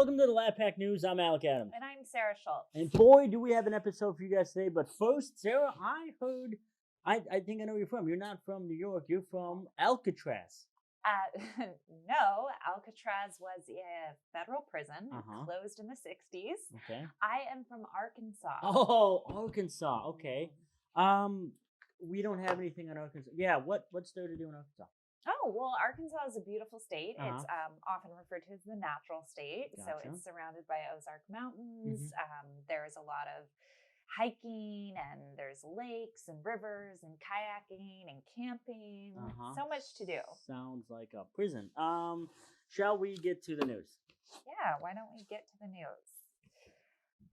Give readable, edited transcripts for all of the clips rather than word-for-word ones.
welcome to the Lab Pack News. I'm Alec Adams. And I'm Sarah Schultz. And boy, do we have an episode for you guys today. But first, Sarah, I heard, I think I know where you're from. You're not from New York. You're from Alcatraz. No, Alcatraz was a federal prison, closed in the 60s. Okay. I am from Arkansas. Oh, Arkansas. Okay. We don't have anything on Arkansas. Yeah, what's there to do in Arkansas? Oh, well, Arkansas is a beautiful state. It's often referred to as the natural state. Gotcha. So it's surrounded by Ozark Mountains. There's a lot of hiking, and there's lakes and rivers and kayaking and camping. So much to do. Sounds like a prison. Shall we get to the news? Yeah, why don't we get to the news?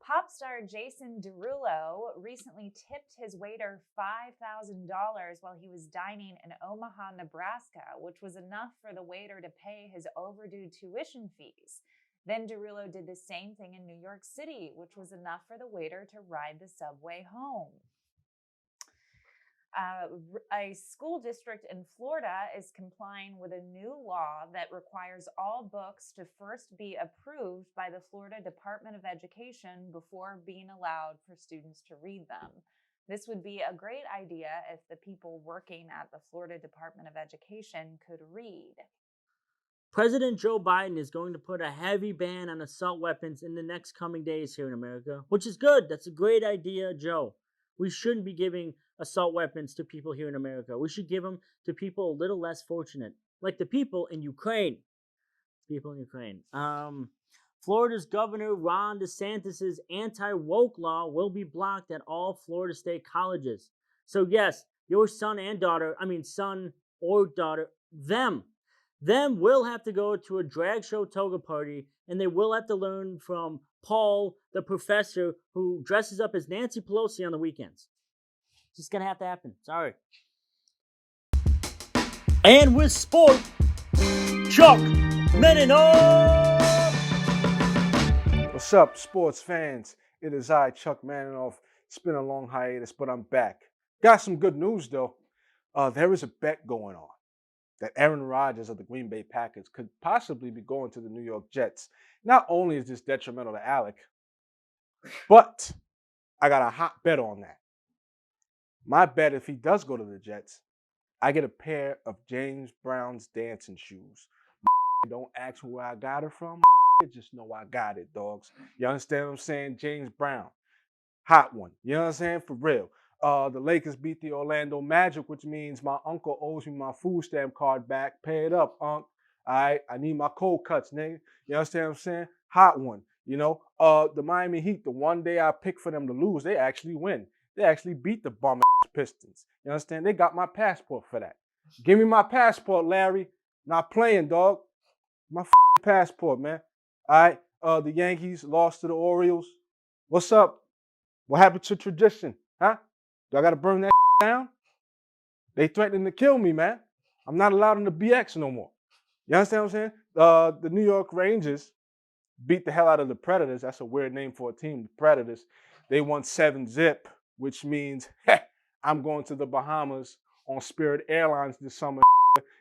Pop star Jason Derulo recently tipped his waiter $5,000 while he was dining in Omaha, Nebraska, which was enough for the waiter to pay his overdue tuition fees. Then Derulo did the same thing in New York City, which was enough for the waiter to ride the subway home. A school district in Florida is complying with a new law that requires all books to first be approved by the Florida Department of Education before being allowed for students to read them. This would be a great idea if the people working at the Florida Department of Education could read. President Joe Biden is going to put a heavy ban on assault weapons in the next coming days here in America, which is good. That's a great idea, Joe. We shouldn't be giving assault weapons to people here in America. We should give them to people a little less fortunate, like the people in Ukraine. Florida's Governor Ron DeSantis' anti-woke law will be blocked at all Florida state colleges. So yes, your son or daughter, them will have to go to a drag show toga party, and they will have to learn from Paul, the professor, who dresses up as Nancy Pelosi on the weekends. It's just going to have to happen. Sorry. And with sport, Chuck Maninof! What's up, sports fans? It is I, Chuck Maninof. It's been a long hiatus, but I'm back. Got some good news, though. There is a bet going on that Aaron Rodgers of the Green Bay Packers could possibly be going to the New York Jets. Not only is this detrimental to Alec, but I got a hot bet on that. My bet, if he does go to the Jets, I get a pair of James Brown's dancing shoes. Don't ask where I got it from. Just know I got it, dogs. You understand what I'm saying? James Brown. Hot one. You know what I'm saying? For real. The Lakers beat the Orlando Magic, which means my uncle owes me my food stamp card back. Pay it up, Unc. All right, I need my cold cuts, nigga. You understand what I'm saying? Hot one. You know, the Miami Heat, the one day I picked for them to lose, they actually win. They actually beat the bum Pistons. You understand? They got my passport for that. Give me my passport, Larry. Not playing, dog. My passport, man. All right, the Yankees lost to the Orioles. What's up? What happened to tradition? Huh? Do I got to burn that down? They threatening to kill me, man. I'm not allowed in the BX no more. You understand what I'm saying? The New York Rangers beat the hell out of the Predators. That's a weird name for a team, the Predators. They won 7-0, which means I'm going to the Bahamas on Spirit Airlines this summer.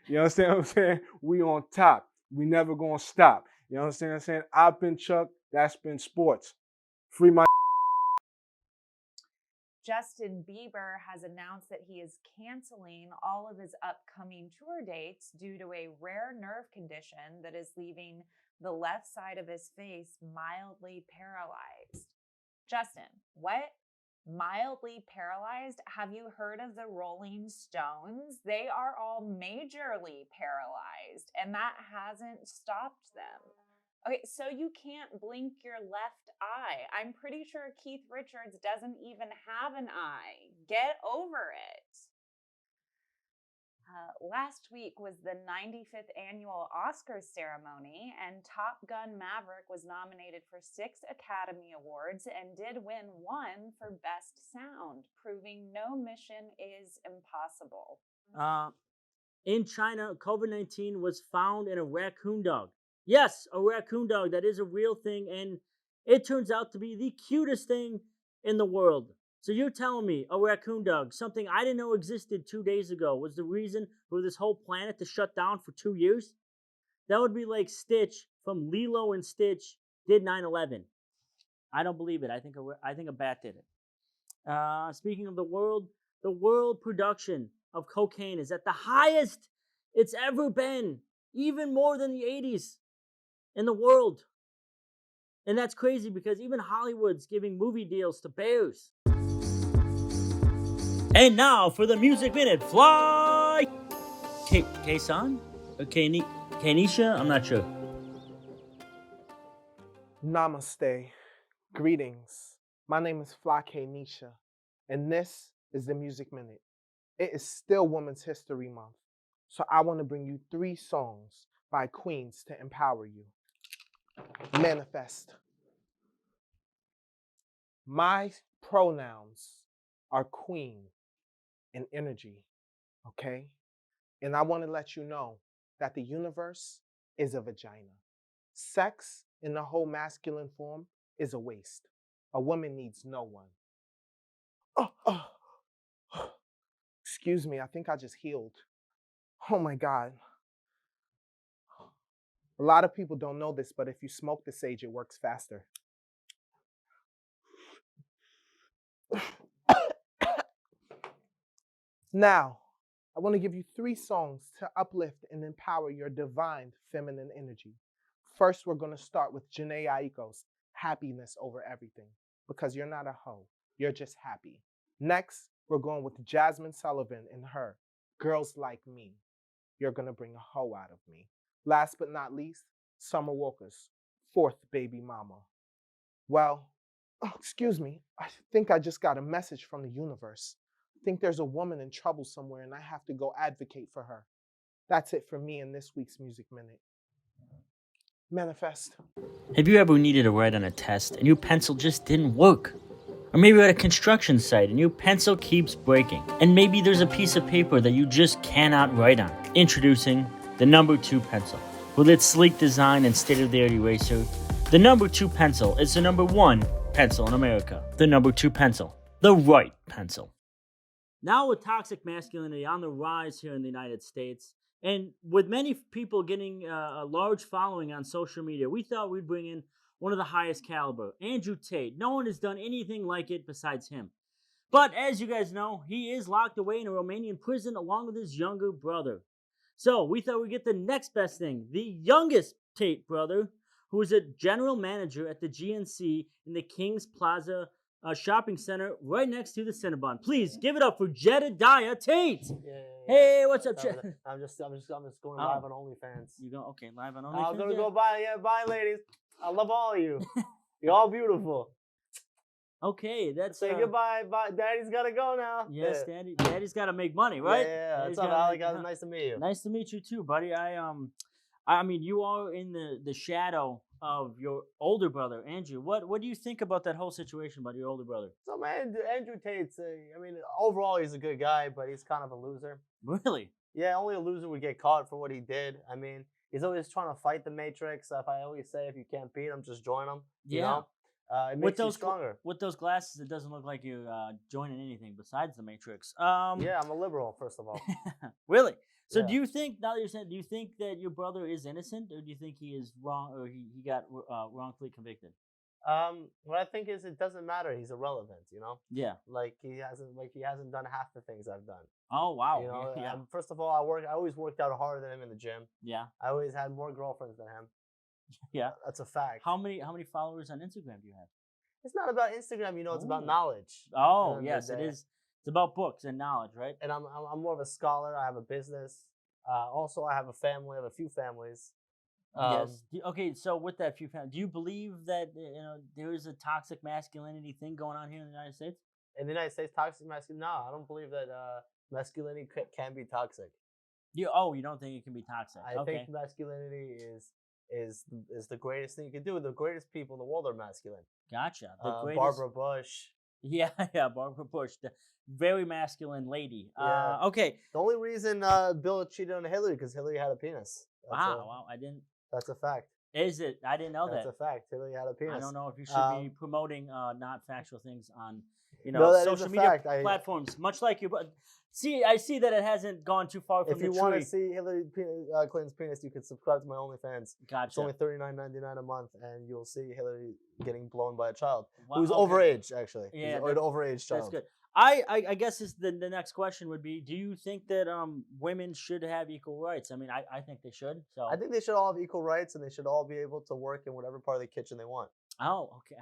You understand what I'm saying? We on top. We never going to stop. You understand what I'm saying? I've been Chuck. That's been sports. Free my... Justin Bieber has announced that he is canceling all of his upcoming tour dates due to a rare nerve condition that is leaving the left side of his face mildly paralyzed. Justin, what? Mildly paralyzed? Have you heard of the Rolling Stones? They are all majorly paralyzed, and that hasn't stopped them. Okay, so you can't blink your left eye. I'm pretty sure Keith Richards doesn't even have an eye. Get over it. Last week was the 95th annual Oscars ceremony, and Top Gun Maverick was nominated for 6 Academy Awards and did win 1 for Best Sound, proving no mission is impossible. In China, COVID-19 was found in a raccoon dog. Yes, a raccoon dog. That is a real thing, and it turns out to be the cutest thing in the world. So you're telling me a raccoon dog, something I didn't know existed 2 days ago, was the reason for this whole planet to shut down for 2 years? That would be like Stitch from Lilo and Stitch did 9/11. I don't believe it. I think a bat did it. Speaking of the world production of cocaine is at the highest it's ever been, even more than the 80s in the world. And that's crazy because even Hollywood's giving movie deals to bears. And now for the Music Minute, Fly Kaison? Or Kanisha? I'm not sure. Namaste. Greetings. My name is Fly Kaison, and this is the Music Minute. It is still Women's History Month, so I want to bring you 3 songs by queens to empower you. Manifest. My pronouns are queen and energy, okay? And I want to let you know that the universe is a vagina. Sex in the whole masculine form is a waste. A woman needs no one. Excuse me, I think I just healed. Oh my God. A lot of people don't know this, but if you smoke the sage, it works faster. Now, I want to give you 3 songs to uplift and empower your divine feminine energy. First, we're going to start with Janae Aiko's Happiness Over Everything, because you're not a hoe, you're just happy. Next, we're going with Jasmine Sullivan and her Girls Like Me. You're going to bring a hoe out of me. Last but not least, Summer Walker's Fourth Baby Mama. Well, excuse me, I think I just got a message from the universe. I think there's a woman in trouble somewhere and I have to go advocate for her. That's it for me in this week's Music Minute. Manifest. Have you ever needed to write on a test and your pencil just didn't work? Or maybe you're at a construction site and your pencil keeps breaking. And maybe there's a piece of paper that you just cannot write on. Introducing the No. 2 pencil. With its sleek design and state-of-the-art eraser, the No. 2 pencil is the #1 pencil in America. The No. 2 pencil. The right pencil. Now with toxic masculinity on the rise here in the United States, and with many people getting a large following on social media, we thought we'd bring in one of the highest caliber, Andrew Tate. No one has done anything like it besides him. But as you guys know, he is locked away in a Romanian prison along with his younger brother. So we thought we'd get the next best thing, the youngest Tate brother, who is a general manager at the GNC in the Kings Plaza shopping center right next to the Cinnabon. Please give it up for Jedidiah Tate. Yeah. Hey, what's up, I'm just going live on OnlyFans. You go okay live on OnlyFans? I'm gonna go bye, ladies. I love all of you. You're all beautiful. Okay, that's say goodbye. Bye. Daddy's gotta go now. Yes, Daddy's gotta make money, right? Yeah. What's up, Alec? Nice to meet you. Nice to meet you too, buddy. I mean, you are in the shadow of your older brother, Andrew. What do you think about that whole situation about your older brother? So, man, Andrew Tate's, overall, he's a good guy, but he's kind of a loser. Really? Yeah, only a loser would get caught for what he did. I mean, he's always trying to fight the Matrix. I always say, if you can't beat him, just join him. You know? It makes you stronger. With those glasses, it doesn't look like you're joining anything besides the Matrix. Yeah, I'm a liberal, first of all. Really? So Yeah. do you think, now that you're saying, do you think that your brother is innocent, or do you think he is wrong, or he got wrongfully convicted? What I think is it doesn't matter. He's irrelevant, you know? Yeah. Like he hasn't done half the things I've done. Oh wow. You know, Yeah. first of all, I always worked out harder than him in the gym. Yeah. I always had more girlfriends than him. Yeah. That's a fact. How many followers on Instagram do you have? It's not about Instagram, you know, it's about knowledge. Oh, yes, it is. It's about books and knowledge, right? And I'm more of a scholar. I have a business. Also, I have a family. I have a few families. Yes. Okay, so with that few families, do you believe that there is a toxic masculinity thing going on here in the United States? In the United States, toxic masculinity? No, I don't believe that masculinity can be toxic. You don't think it can be toxic? I think masculinity is the greatest thing you can do. The greatest people in the world are masculine. Gotcha. The greatest... Barbara Bush. Yeah, Barbara Bush, the very masculine lady. Yeah. Okay. The only reason Bill cheated on Hillary because Hillary had a penis. Wow, I didn't. That's a fact. Is it? I didn't know that. That's a fact. Hillary had a penis. I don't know if you should be promoting not factual things on you No, know, that is social a media fact. platforms, much like you. But see, I see that it hasn't gone too far from If the you tree. want to see Hillary Clinton's penis, you can subscribe to my OnlyFans. It's Gotcha. only $39.99 a month, and you'll see Hillary getting blown by a child Wow, who's okay. overage, actually. Yeah, He's an overage child. That's good. I guess the next question would be: do you think that women should have equal rights? I mean, I think they should. So I think they should all have equal rights, and they should all be able to work in whatever part of the kitchen they want. oh, okay.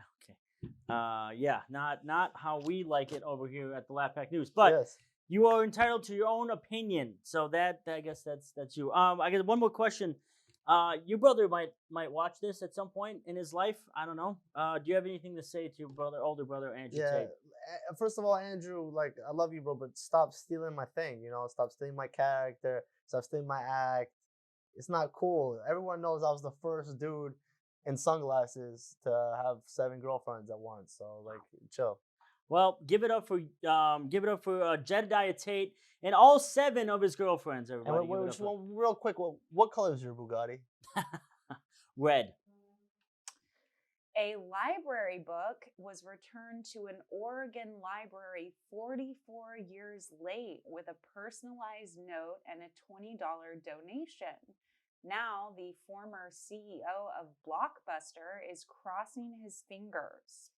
Yeah, not how we like it over here at the Laugh Pack News, but Yes. you are entitled to your own opinion. So that I guess that's you. I guess one more question. Your brother might watch this at some point in his life. I don't know. Do you have anything to say to your older brother, Andrew Yeah. Tate? First of all, Andrew, like, I love you, bro, but stop stealing my thing. You know, stop stealing my character. Stop stealing my act. It's not cool. Everyone knows I was the first dude in sunglasses to have 7 girlfriends at once. So, like, chill. Well, give it up for Jedidiah Tate and all 7 of his girlfriends. And Everybody, give it up for- real quick, what color is your Bugatti? red. A library book was returned to an Oregon library 44 years late with a personalized note and a $20 donation. Now, the former CEO of Blockbuster is crossing his fingers.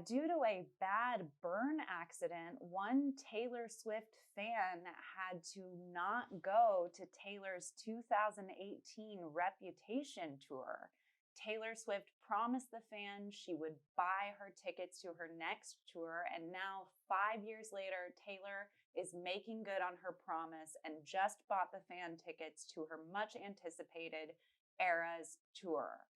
Due to a bad burn accident, one Taylor Swift fan had to not go to Taylor's 2018 Reputation tour. Taylor Swift promised the fan she would buy her tickets to her next tour, and now 5 years later, Taylor is making good on her promise and just bought the fan tickets to her much anticipated Eras tour.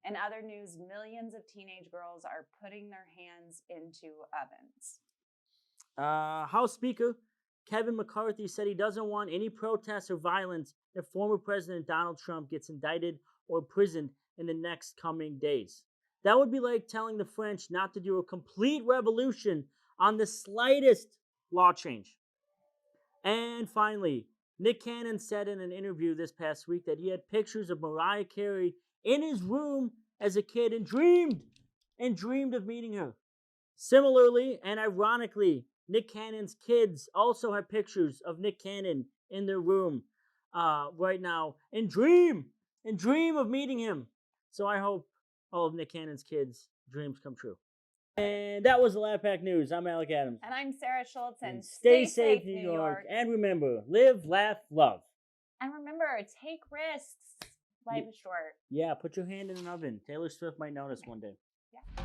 In other news, millions of teenage girls are putting their hands into ovens. House Speaker Kevin McCarthy said he doesn't want any protests or violence if former President Donald Trump gets indicted or imprisoned in the next coming days. That would be like telling the French not to do a complete revolution on the slightest law change. And finally, Nick Cannon said in an interview this past week that he had pictures of Mariah Carey in his room as a kid and dreamed of meeting her. Similarly and ironically, Nick Cannon's kids also have pictures of Nick Cannon in their room right now and dream of meeting him. So I hope all of Nick Cannon's kids' dreams come true. And that was the Laugh Pack News. I'm Alec Adams. And I'm Sarah Schultz, and stay safe, New York. And remember, live, laugh, love. And remember, take risks. Life is short. Yeah, put your hand in an oven. Taylor Swift might notice one day. Yeah.